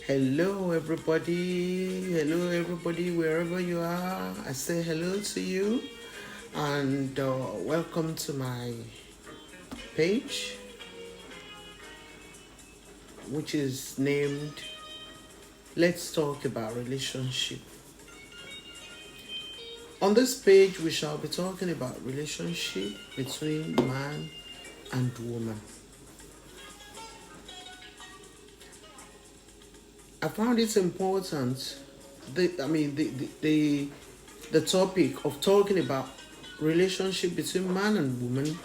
Hello, everybody. Hello, everybody, wherever you are. I say hello to you and welcome to my page, which is named Let's Talk About Relationship. On this page, we shall be talking about relationship between man and woman. I found it important. The topic of talking about relationship between man and woman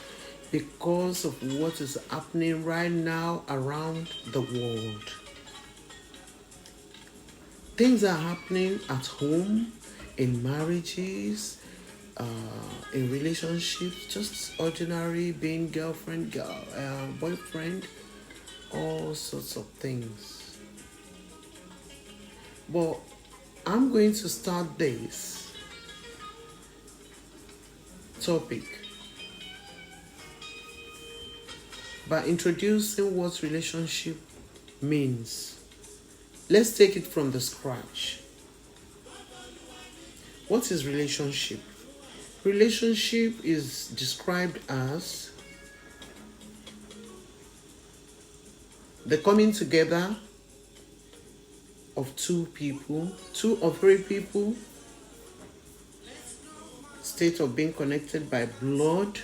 because of what is happening right now around the world. Things are happening at home, in marriages, in relationships, just ordinary being girlfriend, boyfriend, all sorts of things. But I'm going to start this topic by introducing what relationship means. Let's take it from the scratch. What is relationship? Relationship is described as the coming together of two or three people, state of being connected by blood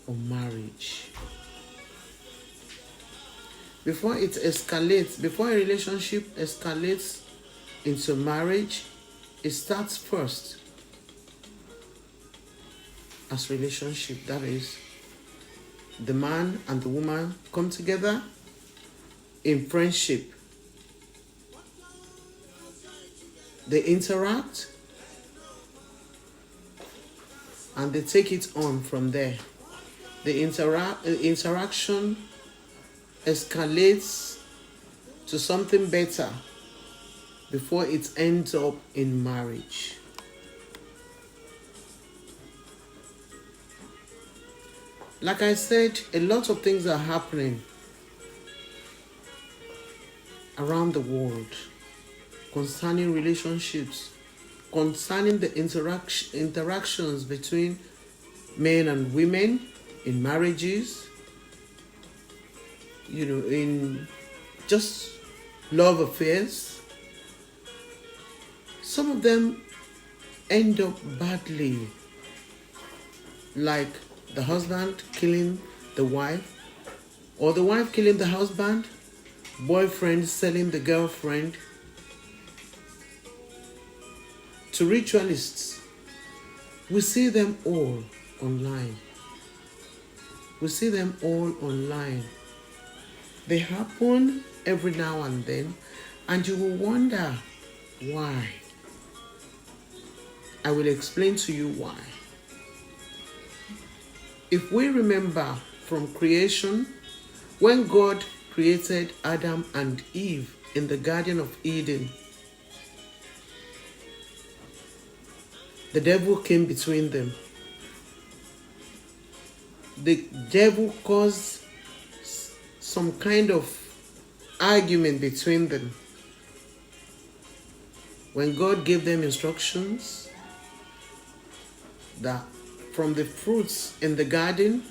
or marriage. Before a relationship escalates into marriage, it starts first as relationship. That is, the man and the woman come together in friendship. They interact and they take it on from there. The interaction escalates to something better before it ends up in marriage. Like I said, a lot of things are happening around the world concerning relationships, concerning the interactions between men and women in marriages, in just love affairs. Some of them end up badly, like the husband killing the wife, or the wife killing the husband, boyfriend selling the girlfriend. To ritualists, we see them all online. They happen every now and then, and you will wonder why. I will explain to you why. If we remember from creation, when God created Adam and Eve in the Garden of Eden, the devil came between them. The devil caused some kind of argument between them. When God gave them instructions that from the fruits in the garden,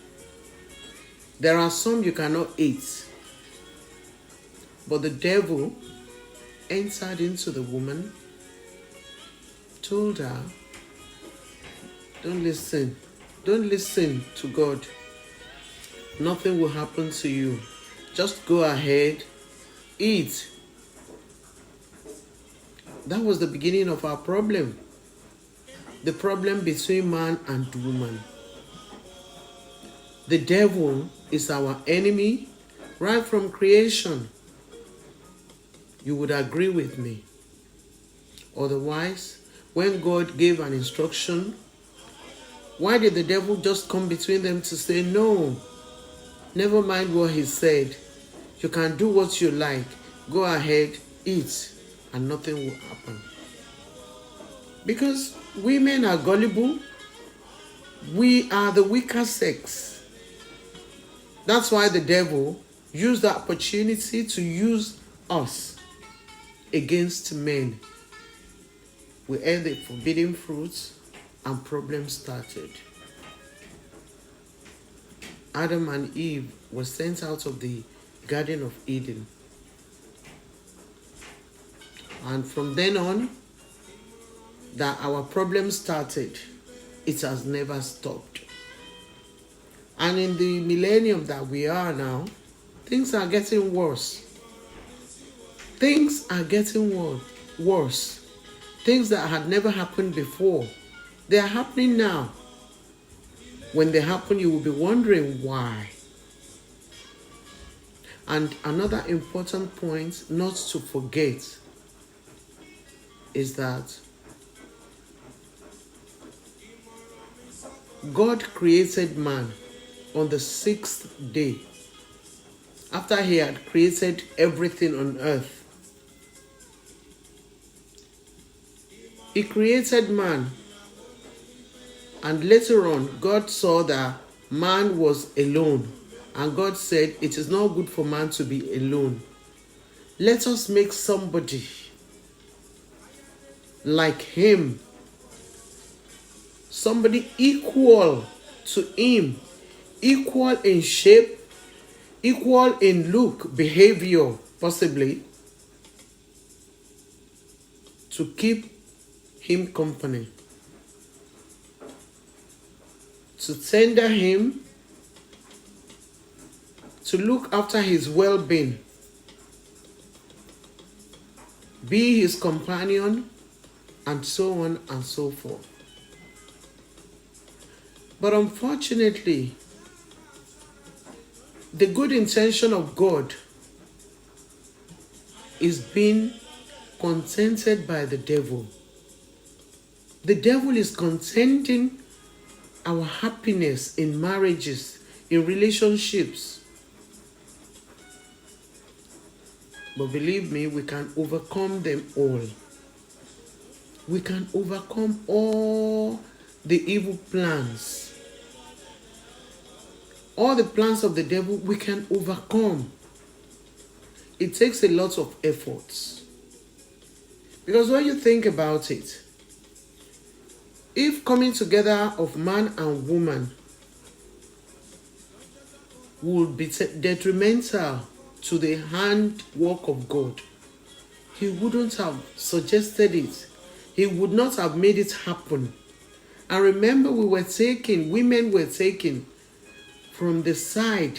there are some you cannot eat. But the devil entered into the woman, told her, Don't listen to God. Nothing will happen to you. Just go ahead, eat. That was the beginning of our problem. The problem between man and woman. The devil is our enemy right from creation. You would agree with me. Otherwise, when God gave an instruction, why did the devil just come between them to say, no, never mind what he said. You can do what you like. Go ahead, eat, and nothing will happen. Because women are gullible. We are the weaker sex. That's why the devil used the opportunity to use us against men. We ate the forbidden fruits and problems started. Adam and Eve were sent out of the Garden of Eden. And from then on, that our problem started, it has never stopped. And in the millennium that we are now, things are getting worse. Things are getting worse. Things that had never happened before, they are happening now. When they happen, you will be wondering why. And another important point not to forget is that God created man on the 6th day, after he had created everything on earth. He created man, and later on, God saw that man was alone, and God said, it is not good for man to be alone. Let us make somebody like him, somebody equal to him, equal in shape, equal in look, behavior, possibly, to keep him company, to tender him, to look after his well-being, be his companion, and so on and so forth. But unfortunately, the good intention of God is being contented by the devil. The devil is contenting our happiness in marriages, in relationships. But believe me, we can overcome them all. We can overcome all the evil plans. All the plans of the devil, we can overcome. It takes a lot of efforts. Because when you think about it, if coming together of man and woman would be detrimental to the handwork of God, he wouldn't have suggested it. He would not have made it happen. And remember, women were taken from the side.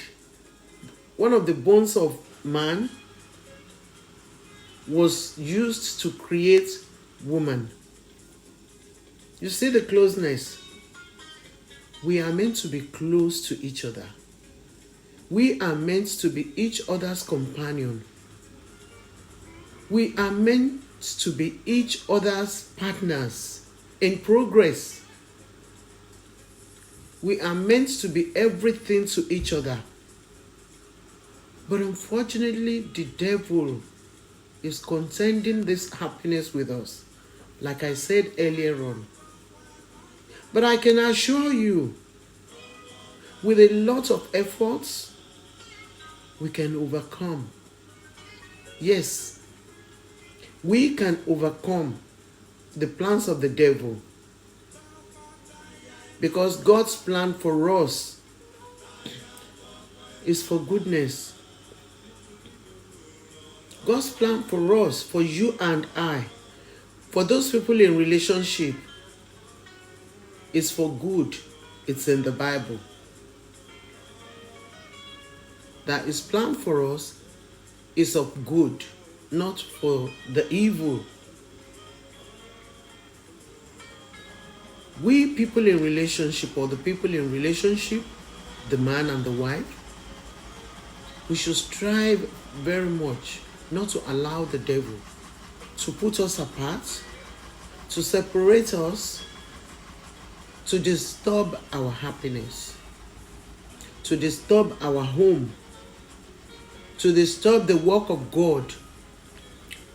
One of the bones of man was used to create woman. You see the closeness? We are meant to be close to each other. We are meant to be each other's companion. We are meant to be each other's partners in progress. We are meant to be everything to each other. But unfortunately, the devil is contending this happiness with us, like I said earlier on. But I can assure you, with a lot of efforts, we can overcome. Yes, we can overcome the plans of the devil. Because God's plan for us is for goodness. God's plan for us, for you and I, for those people in relationship, is for good. It's in the Bible. That His plan for us is of good, not for the evil. We people in relationship, or the people in relationship, the man and the wife, we should strive very much not to allow the devil to put us apart, to separate us, to disturb our happiness, to disturb our home, to disturb the work of God,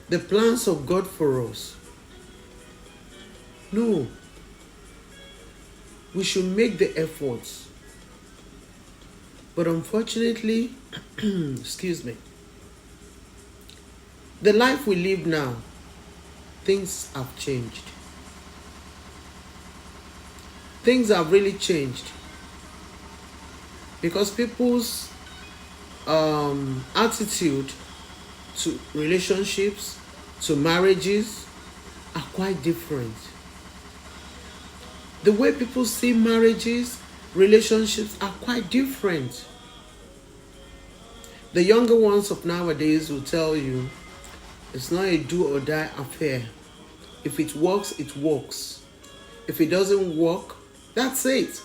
the plans of God for us. No. We should make the efforts. But unfortunately, excuse me, The life we live now, things have changed. Things have really changed because people's attitude to relationships, to marriages are quite different. The way people see marriages, relationships are quite different. The younger ones of nowadays will tell you it's not a do or die affair. If it works, it works. If it doesn't work, that's it.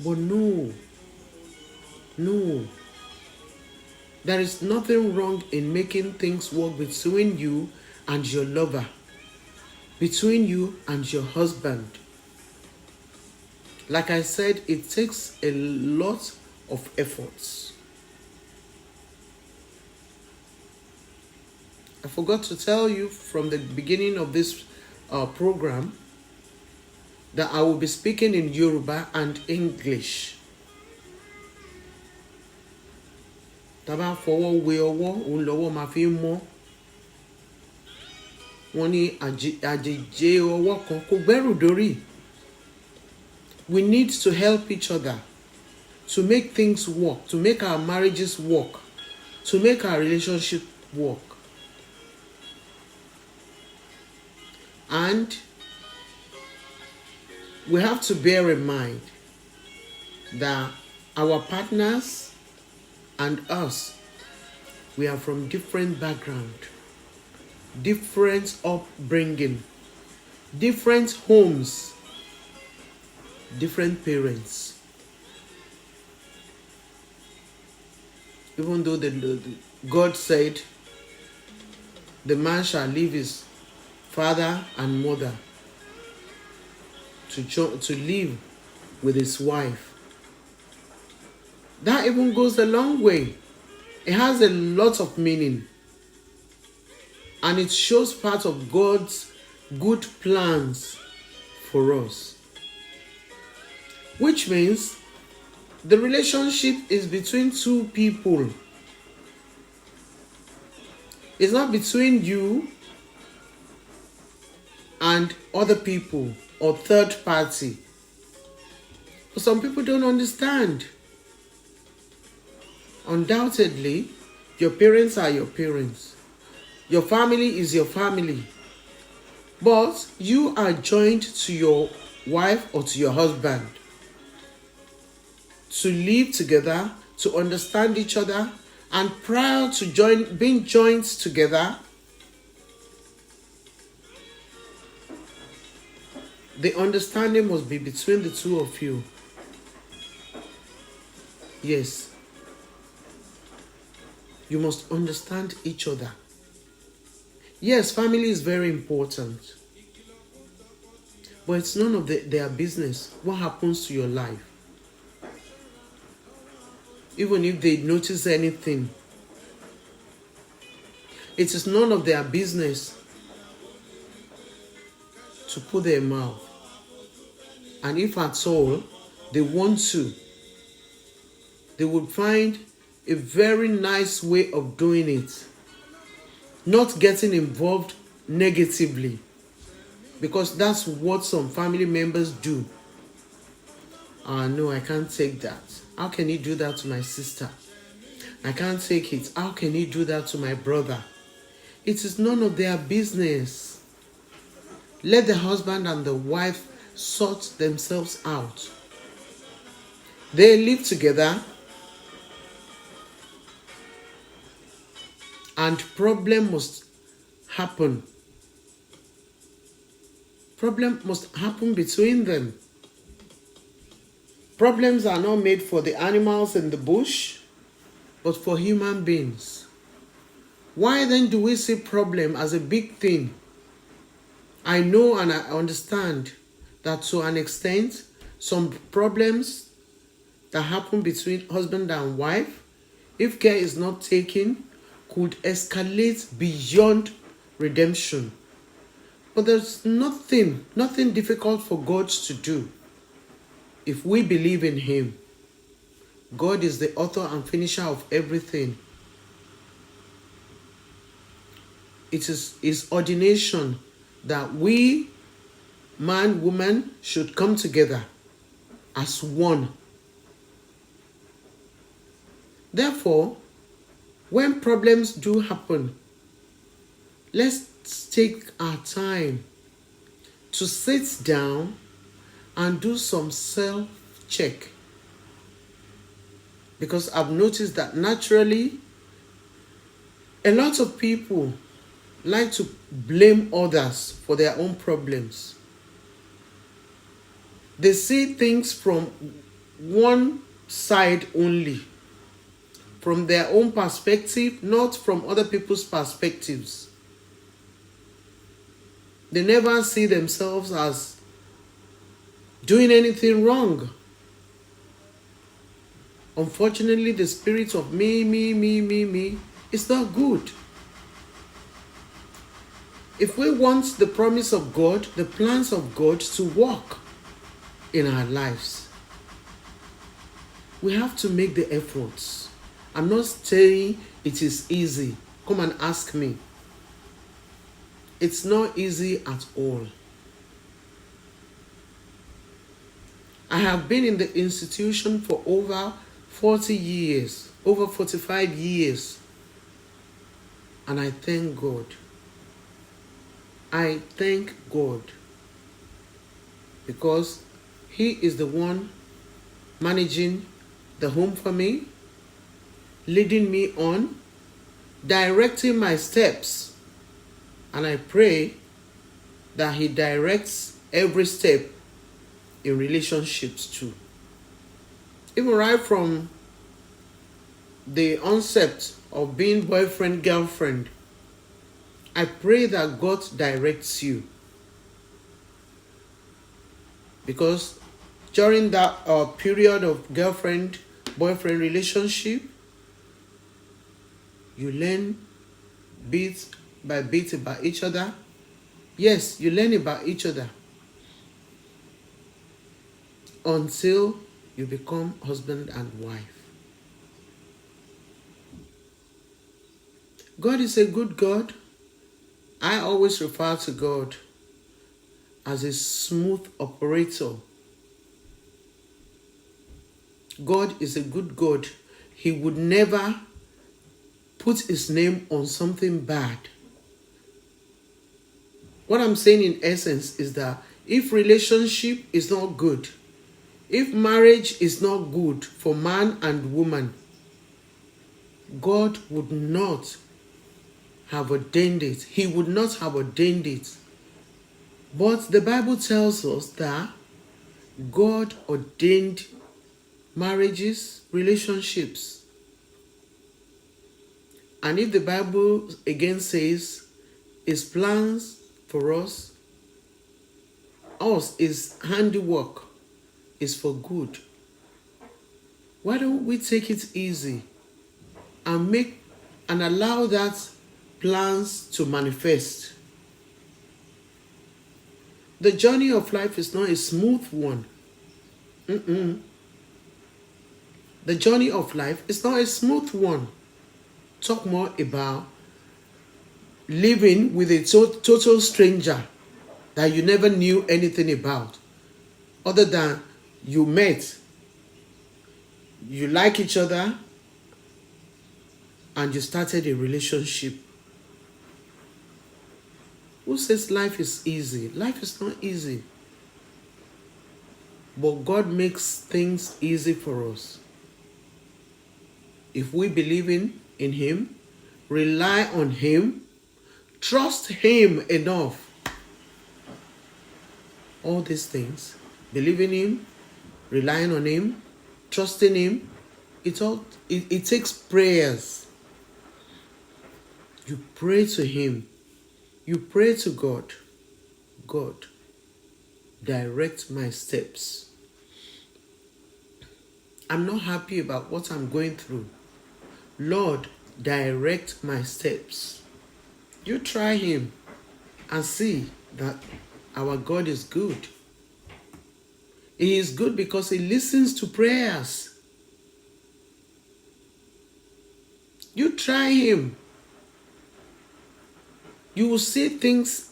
But no. There is nothing wrong in making things work between you and your lover, between you and your husband. Like I said, it takes a lot of efforts. I forgot to tell you from the beginning of this program that I will be speaking in Yoruba and English. Taba fọwọ́ wé ọwọ́, òun lọ́wọ́ máa fi mọ́. Wọ́n ní àjèjì ọwọ́ kan kò gbẹ́rù dórí. We need to help each other to make things work, to make our marriages work, to make our relationship work. And we have to bear in mind that our partners and us, we are from different background, different upbringing, different homes, different parents. Even though God said the man shall leave his father and mother to live with his wife, that even goes a long way. It has a lot of meaning, and it shows part of God's good plans for us, which means the relationship is between two people. It's not between you and other people or third party. But some people don't understand. Undoubtedly, your parents are your parents. Your family is your family. But you are joined to your wife or to your husband to live together, to understand each other, and prior to being joined together, the understanding must be between the two of you. Yes. You must understand each other. Yes, family is very important. But it's none of their business what happens to your life. Even if they notice anything, it is none of their business to put their mouth. And if at all they want to, they would find a very nice way of doing it, not getting involved negatively, because that's what some family members do. No, I can't take that. How can he do that to my sister? I can't take it. How can he do that to my brother? It is none of their business. Let the husband and the wife sort themselves out. They live together, and problem must happen. Problem must happen between them. Problems are not made for the animals in the bush, but for human beings. Why then do we see problem as a big thing? I know and I understand that to an extent, some problems that happen between husband and wife, if care is not taken, could escalate beyond redemption. But there's nothing difficult for God to do if we believe in Him. God is the author and finisher of everything. it is his ordination that we, man, woman, should come together as one. Therefore, when problems do happen, let's take our time to sit down and do some self-check. Because I've noticed that naturally, a lot of people like to blame others for their own problems. They see things from one side only, from their own perspective, not from other people's perspectives. They never see themselves as doing anything wrong. Unfortunately, the spirit of me is not good. If we want the promise of God, the plans of God to work in our lives, we have to make the efforts. I'm not saying it is easy. Come and ask me. It's not easy at all. I have been in the institution for over 40 years, over 45 years, and I thank God. I thank God because He is the one managing the home for me, leading me on, directing my steps, and I pray that He directs every step in relationships too. Even right from the onset of being boyfriend, girlfriend, I pray that God directs you. Because during that period of girlfriend, boyfriend relationship, you learn bit by bit about each other. Yes, you learn about each other until you become husband and wife. God is a good God. I always refer to God as a smooth operator. God is a good God. He would never put His name on something bad. What I'm saying in essence is that if relationship is not good, if marriage is not good for man and woman, God would not have ordained it. He would not have ordained it. But the Bible tells us that God ordained marriages, relationships. And if the Bible again says His plans for us, His handiwork is for good, why don't we take it easy and allow that plans to manifest? The journey of life is not a smooth one. The journey of life is not a smooth one. Talk more about living with a total stranger that you never knew anything about, other than you met, you like each other, and you started a relationship. Who says life is easy? Life is not easy. But God makes things easy for us. If we believe in Him, rely on Him, trust Him enough, all these things, believe in Him, relying on Him, trusting Him, it takes prayers. You pray to Him. You pray to God. God, direct my steps. I'm not happy about what I'm going through. Lord, direct my steps. You try Him and see that our God is good. He is good because He listens to prayers. You try Him. You will see things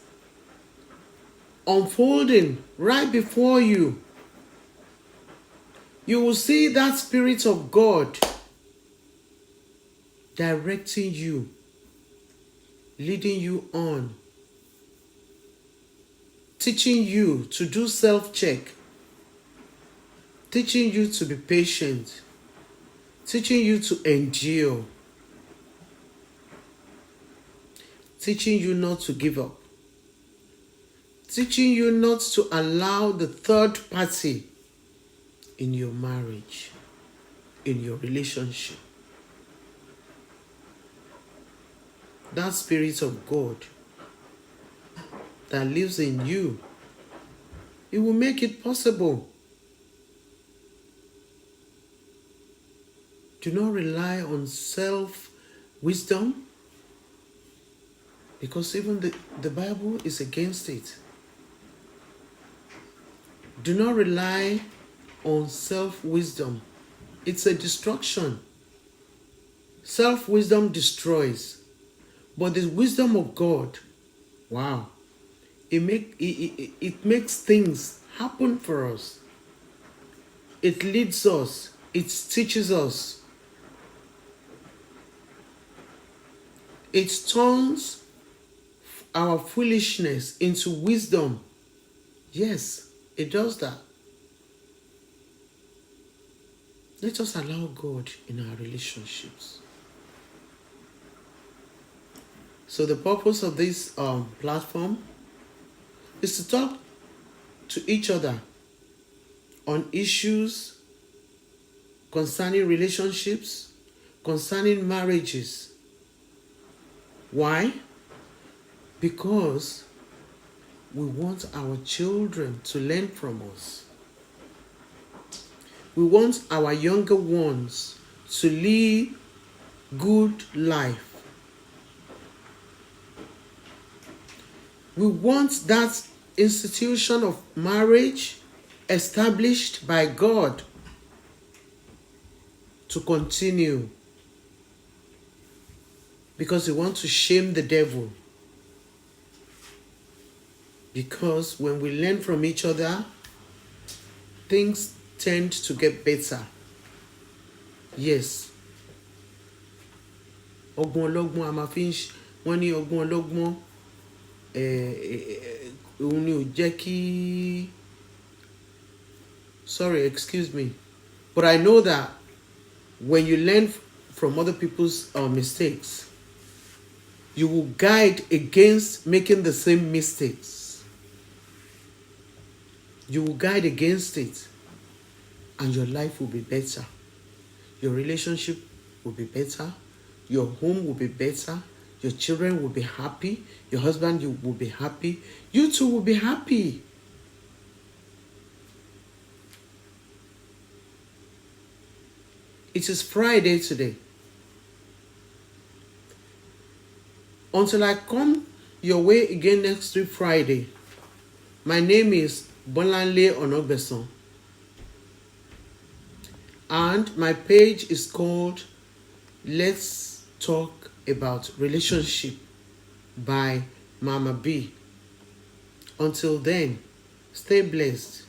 unfolding right before you. You will see that Spirit of God directing you, leading you on, teaching you to do self-check, teaching you to be patient, teaching you to endure, teaching you not to give up, teaching you not to allow the third party in your marriage, in your relationship. That Spirit of God that lives in you, it will make it possible. Do not rely on self-wisdom, because even the Bible is against it. Do not rely on self-wisdom. It's a destruction. Self-wisdom destroys. But the wisdom of God, wow, it makes things happen for us. It leads us. It teaches us. It turns our foolishness into wisdom. Yes, it does that. Let us allow God in our relationships. So the purpose of this platform is to talk to each other on issues concerning relationships, concerning marriages. Why? Because we want our children to learn from us. We want our younger ones to live good life. We want that institution of marriage established by God to continue, because we want to shame the devil. Because when we learn from each other, things tend to get better. Yes. Ọgbọ́n ọlọ́gbọ́n a máa fi wọ́n ní ọgbọ́n ọlọ́gbọ́n òun ni ò jẹ́ kí. Sorry, excuse me. But I know that when you learn from other people's mistakes, you will guide against making the same mistakes. You will guide against it, and your life will be better. Your relationship will be better. Your home will be better. Your children will be happy. Your husband will be happy. You too will be happy. It is Friday today. Until I come your way again next week Friday, my name is Bolanle Onogbeson. And my page is called Let's Talk About Relationship by Mama B. Until then, stay blessed.